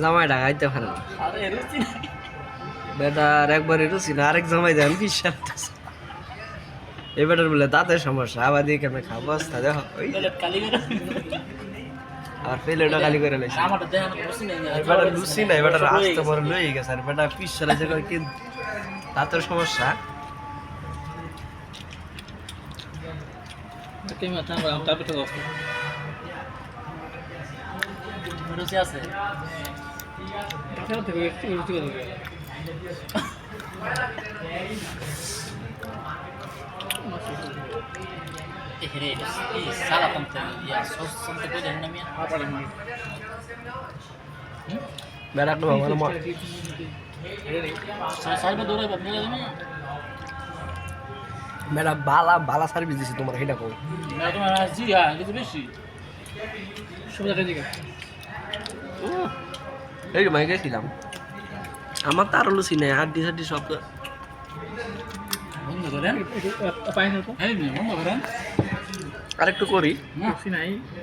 জামাই ঢাকাইতে পারে না আরে রুচি নাই বেটার একবারই রুচি না আরেক জামাই দেন বিশ্বাস এবারের বলে দাঁতের সমস্যা আবার দিয়ে কেন খাবো অবস্থা দেখো ওই প্লেট খালি করে আর প্লেটটা খালি করে লাইছে আমারটা দেখেন রুচি নাই এবারে লুচি না এবারে রাস্তা পরে লয়ে গেছে আর বেটা পিস চালাইছে কই কি দাঁতের সমস্যা কেমন তারপর তো রুচি আছে রে এই সালা তন্ত্র ইয়া সস তন্ত্র করে দেন না মিয়া বেটা তো আমার সাইবে দৌড়াই বাপনি তুমি বেটা বালা বালা সার্ভিস দিছি তোমার এটা কই না তোমার জি হ্যাঁ কিছু বেশি সুবিধা দিকে এই মাই গেছিলাম আমার তো আরো লুচি নেই হাড্ডি হাড্ডি সব বন্ধ করেন পাই না তো হ্যাঁ বন্ধ করেন আরেকটু করি লুচি নাই